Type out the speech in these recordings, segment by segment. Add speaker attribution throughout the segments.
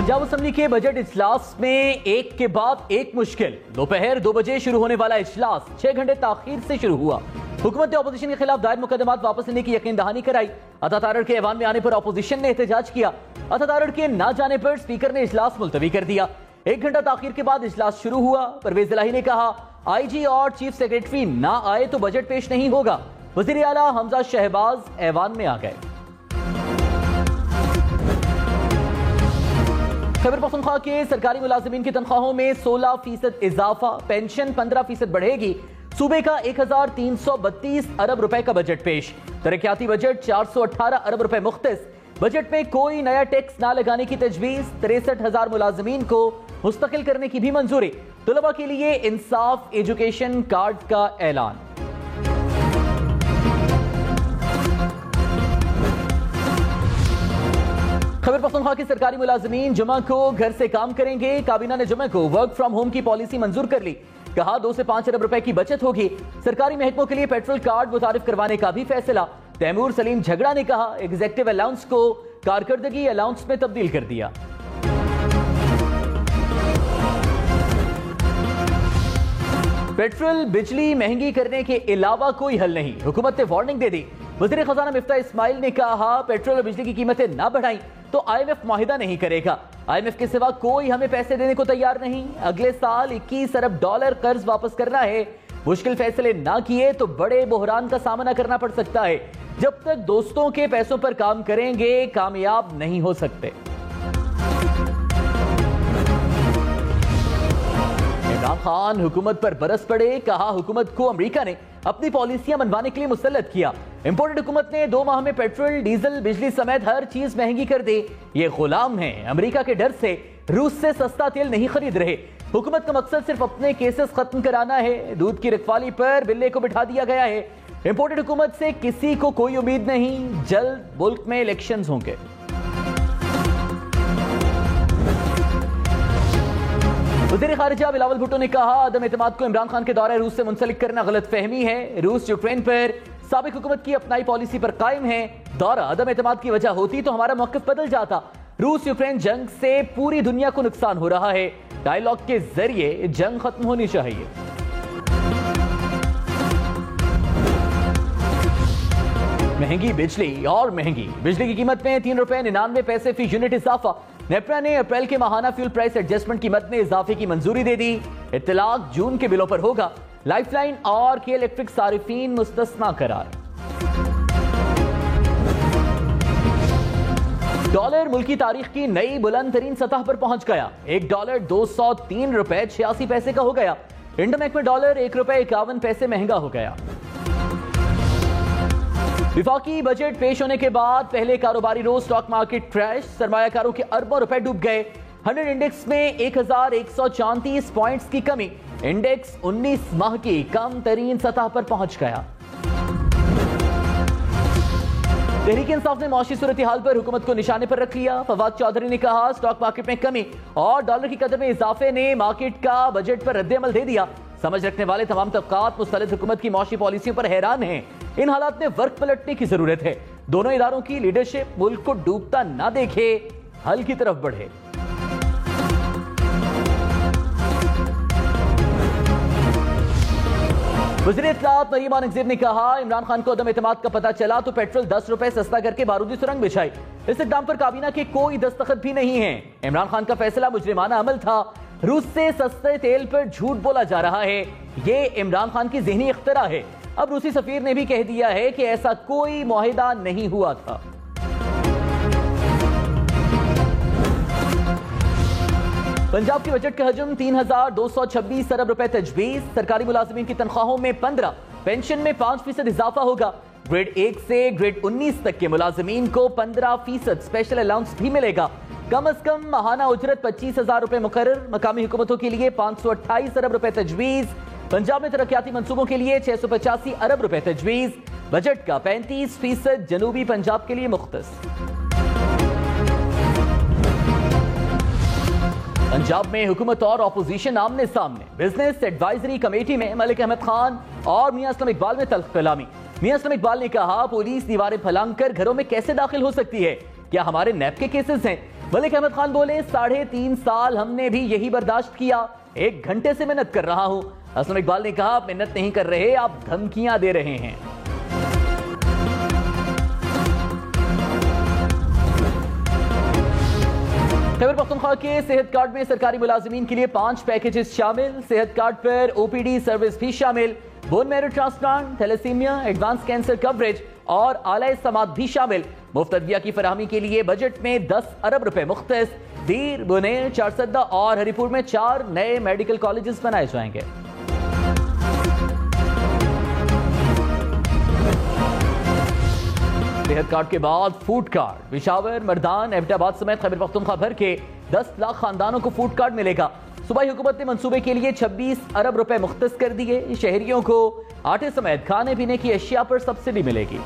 Speaker 1: Punjab assembly के budget इजलास में एक के बाद एक मुश्किल। दोपहर 2 बजे शुरू होने वाला इजलास 6 घंटे ताखीर से शुरू हुआ। हुकूमत ने अपोजिशन के खिलाफ दायर मुकदमात वापस लेने की यकीन दहानी कराई। अतातारड़ के ऐवान में आने पर अपोजिशन ने एहतजाज किया। अतातारड़ के ना जाने पर स्पीकर ने इजलास मुलतवी कर दिया। 1 घंटा ताखीर के बाद इजलास शुरू हुआ। परवेज इलाही ने कहा, IG और चीफ सेक्रेटरी ना आए तो बजट पेश नहीं होगा। वजीर आला हमजा शहबाज ऐवान में आ गए। खैबर पख्तूनख्वा के सरकारी मुलाजिमीन की तनख्वाहों में 16% इजाफा, पेंशन 15% बढ़ेगी। सूबे का 1332 अरब रुपए का बजट पेश। तरक्याती बजट 418 अरब रुपए मुख्तस। बजट में कोई नया टैक्स ना लगाने की तजवीज। 63,000 मुलाजिमीन को मुस्तकिल करने की भी मंजूरी। तुलबा के लिए इंसाफ एजुकेशन कार्ड का ऐलान। खैबर पख्तूनख्वा के सरकारी मुलाजिमीन जुमा को घर से काम करेंगे। काबीना ने जुमे को वर्क फ्रॉम होम की पॉलिसी मंजूर कर ली। कहा 2 से 5 अरब रुपए की बचत होगी। सरकारी महकमों के लिए पेट्रोल कार्ड मुतारिफ करवाने का भी फैसला। तैमूर सलीम झगड़ा ने कहा, एग्जीक्यूटिव अलाउंस को कारकर्दगी अलाउंस में तब्दील कर दिया। पेट्रोल बिजली महंगी करने के अलावा कोई हल नहीं, हुकूमत ने वार्निंग दे दी। वज़ीर खजाना मिफ्ता इस्माइल ने कहा, पेट्रोल और बिजली की कीमतें ना बढ़ाई तो IMF मुआहिदा नहीं करेगा। IMF के सिवा कोई हमें पैसे देने को तैयार नहीं। अगले साल 21 अरब डॉलर कर्ज वापस करना है। मुश्किल फैसले ना किए तो बड़े बहरान का सामना करना पड़ सकता है। जब तक दोस्तों के पैसों पर काम करेंगे कामयाब नहीं हो सकते। इमरान खान हुकूमत पर बरस पड़े। कहा, हुकूमत को अमेरिका ने अपनी पॉलिसियां मनवाने के लिए मुसल्लत किया। इंपोर्टेड हुकूमत ने 2 माह में पेट्रोल, डीजल, बिजली समेत हर चीज महंगी कर दी। ये गुलाम हैं। अमेरिका के डर से रूस से सस्ता तेल नहीं खरीद रहे। हुकूमत का मकसद सिर्फ अपने केसेस खत्म कराना है। दूध की रखवाली पर बिल्ले को बिठा दिया गया है। इंपोर्टेड हुकूमत से किसी को कोई उम्मीद नहीं। जल्द मुल्क में इलेक्शंस होंगे। वज़ीर खारिजा बिलावल भुट्टो ने कहा, अदम एतमाद को इमरान खान के दौरे रूस से मुंसलिक करना गलत फहमी है। रूस यूक्रेन पर साबिक हुकूमत की अपनाई पॉलिसी पर कायम है। दौरा अदम एतमाद की वजह होती तो हमारा मौक़िफ़ बदल जाता। रूस यूक्रेन जंग से पूरी दुनिया को नुकसान हो रहा है। डायलॉग के जरिए जंग खत्म होनी चाहिए। महंगी बिजली और महंगी बिजली की कीमत में 3 रुपए 99 पैसे फी यूनिट इजाफा। नेपरा ने अप्रैल के माहाना फ्यूल प्राइस एडजस्टमेंट कीमत में इजाफे की मंजूरी दे दी। इत्तलाक जून के बिलों पर होगा। लाइफलाइन और के इलेक्ट्रिक सारिफीन मुस्तस्ना करार। डॉलर मुल्क की तारीख की नई बुलंद तरीन सतह पर पहुंच गया। 1 डॉलर 203 रुपए 86 पैसे का हो गया। इंडोमेक में डॉलर 1 रुपए 51 पैसे महंगा हो गया। विफाकी बजट पेश होने के बाद पहले कारोबारी रोज स्टॉक मार्केट क्रैश। सरमायाकारों के अरबों रुपए डूब गए। 100 इंडेक्स में 1134 पॉइंट्स की कमी। इंडेक्स 19 माह की कम तरीन सतह पर पहुंच गया। तहरीक इंसाफ ने मौशी सूरत हाल पर हुकूमत को निशाने पर रख लिया। फवाद चौधरी ने कहा, स्टॉक मार्केट में कमी और डॉलर की कदर में इजाफे ने मार्केट का बजट पर रद्द-ए-अमल दे दिया। समझ रखने वाले तमाम तबकात मुस्तलिद हुकूमत की मौशी पॉलिसियों पर हैरान हैं। इन हालात में वर्क पलटने की जरूरत है। दोनों इदारों की लीडरशिप मुल्क को डूबता ना देखे, हल की तरफ बढ़े। वज़ीर इत्तलाआत मरीम नज़ीर ने कहा, इमरान खान को अदम एतमाद का पता चला तो पेट्रोल 10 रुपए सस्ता करके बारूदी सुरंग बिछाई। इस इक़दाम पर काबीना के कोई दस्तखत भी नहीं है। इमरान खान का फैसला मुजरिमाना अमल था। रूस से सस्ते तेल पर झूठ बोला जा रहा है। ये इमरान खान की ज़हनी इख्तिरा है। अब रूसी सफीर ने भी कह दिया है कि ऐसा कोई मुआहिदा नहीं हुआ था। पंजाब के बजट का हजम 3226 अरब रुपए तजवीज। सरकारी मुलाजिमीन की तनख्वाहों में 15, पेंशन में 5% इजाफा होगा। ग्रेड 1 से ग्रेड 19 तक के मुलाजिमीन को 15% स्पेशल अलाउंस भी मिलेगा। कम अज कम माहाना उजरत 25,000 रुपए मुकर्रर। मकामी हुकूमतों के लिए 528 अरब रुपए तजवीज। पंजाब में तरक्याती मंसूबों के लिए 685 अरब रुपए तजवीज। बजट का 35% जनूबी पंजाब के लिए मुख्तस। पंजाब में हुकूमत और अपोजिशन आमने सामने। बिजनेस एडवाइजरी कमेटी में मलिक अहमद खान और मियां असलम इकबाल में तल्ख कलामी। मियां असलम इकबाल ने कहा, पुलिस दीवारें फलांग कर घरों में कैसे दाखिल हो सकती है? क्या हमारे नैब के केसेस हैं? मलिक अहमद खान बोले 3.5 साल हमने भी यही बर्दाश्त किया, 1 घंटे से मेहनत कर रहा हूं। हसन इकबाल ने कहा आप मेहनत नहीं कर रहे, आप धमकियां दे रहे हैं। खैबर पख्तूनख्वा के सेहत कार्ड में सरकारी मुलाजिमीन के लिए 5 पैकेजेस शामिल। सेहत कार्ड पर ओपीडी सर्विस भी शामिल, bone marrow transplant, thalassaemia, advance cancer coverage और आला समात भी शामिल। मुफ्त अदविया की फराहमी के लिए बजट में 10 अरब रुपए मुख्तस। दीर, बुनेर, चारसद्दा और हरिपुर में 4 नए मेडिकल कॉलेजेस बनाए जाएंगे। सेहत कार्ड के बाद फूड कार्ड। पेशावर, मर्दान, एबटाबाद समेत खैबर पख्तूनख्वा भर के 10 लाख खानदानों को फूड कार्ड मिलेगा। सूबाई हुकूमत ने मंसूबे के लिए 26 अरब रुपए मुख्तस कर दिए। शहरियों को आटे समेत खाने पीने की अशिया पर सब्सिडी मिलेगी।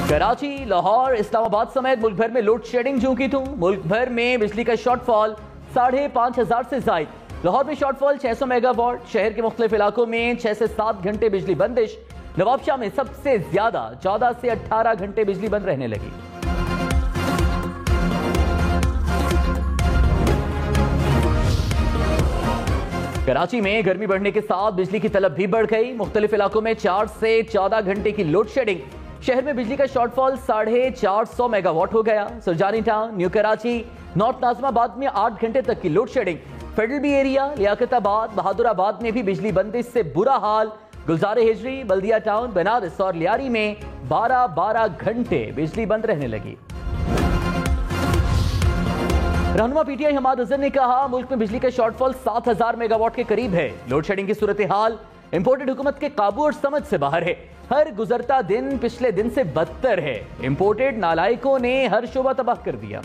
Speaker 1: कराची, लाहौर, इस्लामाबाद समेत मुल्क भर में लोड शेडिंग झोंकी थी। मुल्क भर में बिजली का शॉर्टफॉल 5,500 से जायद। लाहौर में शॉर्टफॉल 600 मेगावाट। शहर के मुख्तलिफ इलाकों में 6 से 7 घंटे बिजली बंदिश। नवाबशाह में सबसे ज्यादा 14 से 18 घंटे बिजली बंद रहने लगी। कराची में गर्मी बढ़ने के साथ बिजली की तलब भी बढ़ गई। मुख्तलिफ इलाकों में 4 से 14 घंटे की लोड शेडिंग। शहर में बिजली का शॉर्टफॉल 450 मेगावाट हो गया। Surjani Town, New Karachi, North Nazimabad में 8 घंटे तक की load shedding. Federal B Area, Liaquatabad, Bahadurabad में भी बिजली बंदिश से बुरा हाल। गुलजार हिजरी, बल्दिया टाउन, बनारस और लियारी में 12-12 घंटे बिजली बंद रहने लगी। रहनुमा पीटीआई हमाद अजहर ने कहा मुल्क में बिजली का शॉर्टफॉल 7,000 मेगावाट के करीब है। लोड शेडिंग की सूरत हाल इंपोर्टेड हुकूमत के काबू और समझ से बाहर है। हर गुजरता दिन पिछले दिन से बदतर है। इंपोर्टेड नालायकों ने हर शोबा तबाह कर दिया।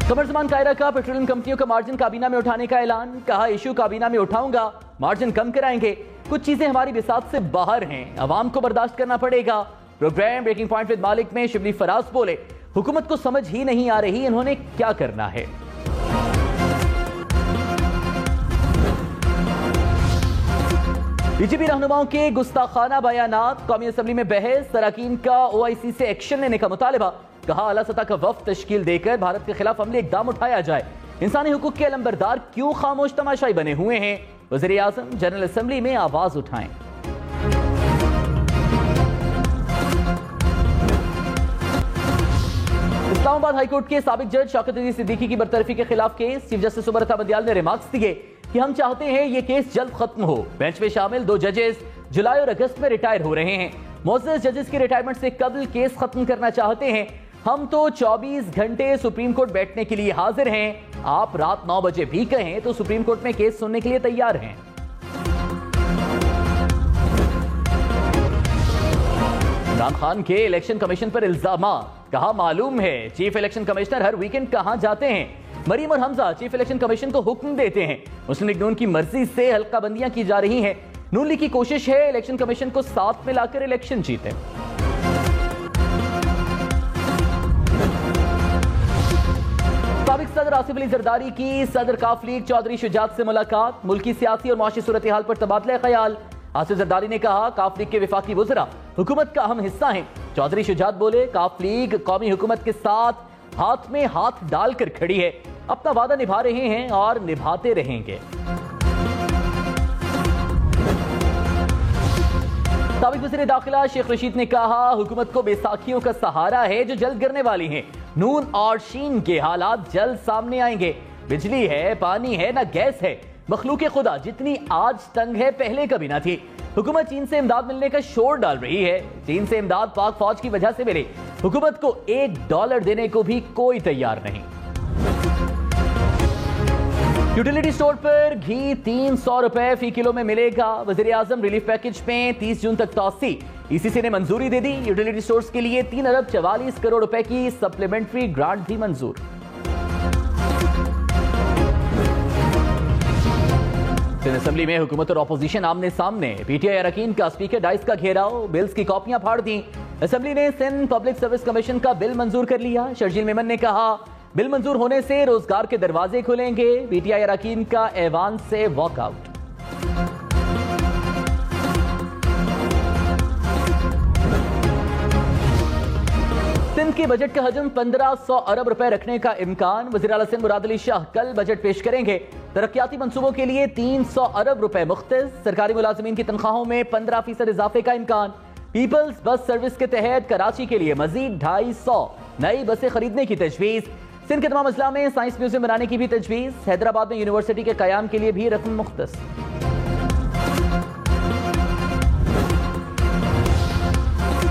Speaker 1: कमर ज़मान कायरा का पेट्रोलियम कंपनियों का मार्जिन काबीना में उठाने का ऐलान। कहा इशू काबीना में उठाऊंगा, मार्जिन कम कराएंगे। कुछ चीजें हमारी बिसात से बाहर हैं, अवाम को बर्दाश्त करना पड़ेगा। प्रोग्राम ब्रेकिंग पॉइंट विद मालिक में शिबली फराज बोले हुकूमत को समझ ही नहीं आ रही इन्होंने क्या करना है। बीजेपी रहनुमाओं के गुस्ताखाना बयानात। कौमी असम्बली में बहस। अरकान का ओआईसी से एक्शन लेने का मुतालबा। कहा आला सतह का वफ्द तश्कील देकर भारत के खिलाफ अमली इकदाम उठाया जाए। इंसानी हुकूक के अलंबरदार क्यों खामोश तमाशाई बने हुए हैं? वज़ीर आज़म जनरल असम्बली में आवाज उठाएं। इस्लामाबाद हाईकोर्ट के साबिक जज शौकत अली सिद्दीकी की बरतरफी के खिलाफ केस। चीफ जस्टिस उमर बंदियाल ने रिमार्क्स दिए कि हम चाहते हैं ये केस जल्द खत्म हो। बेंच में शामिल 2 जजेस जुलाई और अगस्त में रिटायर हो रहे हैं। मोअज़्ज़ज़ जजेस की रिटायरमेंट से कबल केस खत्म करना चाहते हैं। हम तो 24 घंटे सुप्रीम कोर्ट बैठने के लिए हाजिर हैं। आप रात 9 बजे भी कहें तो सुप्रीम कोर्ट में केस सुनने के लिए तैयार हैं। इमरान खान के इलेक्शन कमीशन पर इल्जामात। कहा मालूम है चीफ इलेक्शन कमिश्नर हर वीकेंड कहां जाते हैं। मरीम और हमजा चीफ इलेक्शन कमीशन को हुक्म देते हैं। मुस्लिम लीग नून की मर्जी से हल्काबंदियां की जा रही हैं। नून लीग की कोशिश है इलेक्शन कमीशन को साथ में लाकर इलेक्शन जीते। साबिक सदर आसिफ अली जरदारी की सदर काफ लीग चौधरी शुजात से मुलाकात। मुल्की सियासी और मुआशी सूरत हाल पर तबादला ख्याल। आसिफ जरदारी ने कहा काफ लीग के विफाकी वज़रा हुकूमत का अहम हिस्सा हैं। चौधरी शुजात बोले काफ लीग कौमी हुकूमत के साथ हाथ में हाथ डालकर खड़ी है। अपना वादा निभा रहे हैं और निभाते रहेंगे। साबिक वज़ीर दाखिला शेख रशीद ने कहा हुकूमत को बैसाखियों का सहारा है जो जल्द गिरने वाली हैं। नून और शीन के हालात जल्द सामने आएंगे। बिजली है, पानी है, ना गैस है। मखलूक खुदा जितनी आज तंग है पहले कभी ना थी। हुकूमत चीन से इमदाद मिलने का शोर डाल रही है। चीन से इमदाद पाक फौज की वजह से मिले। हुकूमत को $1 देने को भी कोई तैयार नहीं। यूटिलिटी स्टोर पर घी 300 रुपए फी किलो में मिलेगा। वज़ीर आज़म रिलीफ पैकेज में 30 जून तक तौसी। ईसीसी ने मंजूरी दे दी। यूटिलिटी स्टोर्स के लिए 3 अरब 44 करोड़ रुपए की सप्लीमेंट्री ग्रांट भी मंजूर। असेंबली में हुकूमत और अपोजिशन आमने सामने। पीटीआई अरकान का स्पीकर डाइस का घेराव। बिल्स की कॉपियां फाड़ दी। असेंबली ने सिंध पब्लिक सर्विस कमीशन का बिल मंजूर कर लिया। शर्जील मेमन ने कहा بل منظور ہونے سے روزگار کے دروازے کھلیں گے، پی ٹی آئی اراکین کا ایوان سے واک آؤٹ۔ سندھ کے بجٹ کا حجم 1500 ارب روپے رکھنے کا امکان، وزیر اعلیٰ سندھ مراد علی شاہ کل بجٹ پیش کریں گے۔ ترقیاتی منصوبوں کے لیے 300 ارب روپے مختص، سرکاری ملازمین کی تنخواہوں میں 15% اضافے کا امکان۔ پیپلز بس سروس کے تحت کراچی کے لیے مزید 250 نئی بسیں خریدنے کی تجویز۔ سندھ کے تمام اضلاع میں سائنس میوزیم بنانے کی بھی تجویز، حیدرآباد میں یونیورسٹی کے قیام کے لیے بھی رقم مختص۔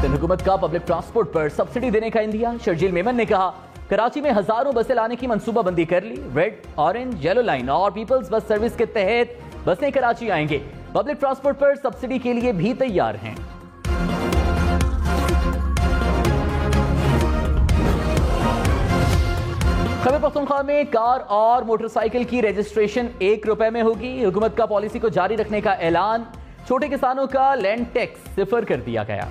Speaker 1: سندھ حکومت کا پبلک ٹرانسپورٹ پر سبسڈی دینے کا اندیا، شرجیل میمن نے کہا کراچی میں ہزاروں بسیں لانے کی منصوبہ بندی کر لی، ریڈ، آرنج، یلو لائن اور پیپلز بس سروس کے تحت بسیں کراچی آئیں گے، پبلک ٹرانسپورٹ پر سبسڈی کے لیے بھی تیار ہیں۔ خیبر پختونخوا میں کار اور موٹر سائیکل کی رجسٹریشن 1 روپے میں ہوگی، حکومت کا پالیسی کو جاری رکھنے کا اعلان، چھوٹے کسانوں کا لینڈ ٹیکس 0 کر دیا گیا۔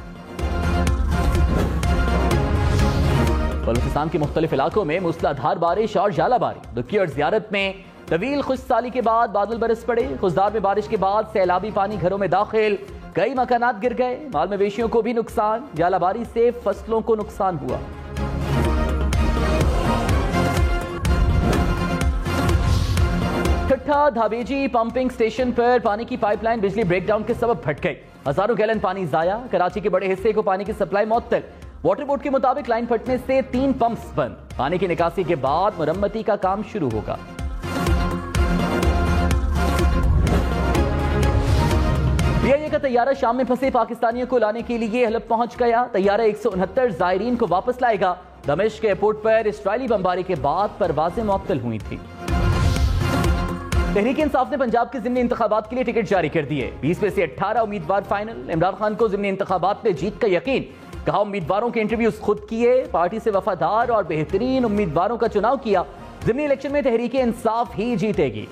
Speaker 1: بلوچستان کے مختلف علاقوں میں موسلا دھار بارش اور ژالہ باری، دکی اور زیارت میں طویل خشک سالی کے بعد بادل برس پڑے، خضدار میں بارش کے بعد سیلابی پانی گھروں میں داخل، کئی مکانات گر گئے، مال مویشیوں کو بھی نقصان، ژالہ باری سے فصلوں کو نقصان ہوا۔ ٹھٹھا دھابیجی پمپنگ سٹیشن پر پانی کی پائپ لائن بجلی بریک ڈاؤن کے سبب پھٹ گئی، ہزاروں گیلن پانی ضائع، کراچی کے بڑے حصے کو پانی کی سپلائی معطل، واٹر بورڈ کے مطابق لائن پھٹنے سے 3 پمپس بند، پانی کی نکاسی کے بعد مرمتی کا کام شروع ہوگا۔ پی آئی اے کا طیارہ شام میں پھنسے پاکستانیوں کو لانے کے لیے حلب پہنچ گیا، طیارہ 169 زائرین کو واپس لائے گا، دمشق ایئرپورٹ پر اسرائیلی بمباری کے بعد پروازیں معطل ہوئی تھیں۔ تحریک انصاف نے پنجاب کے ضمنی انتخابات کے لیے ٹکٹ جاری کر دیے، 20 میں سے 18 امیدوار فائنل، عمران خان کو ضمنی انتخابات میں جیت کا یقین، کہا امیدواروں کے انٹرویوز خود کیے، پارٹی سے وفادار اور بہترین امیدواروں کا چناؤ کیا، ضمنی الیکشن میں تحریک انصاف ہی جیتے گی۔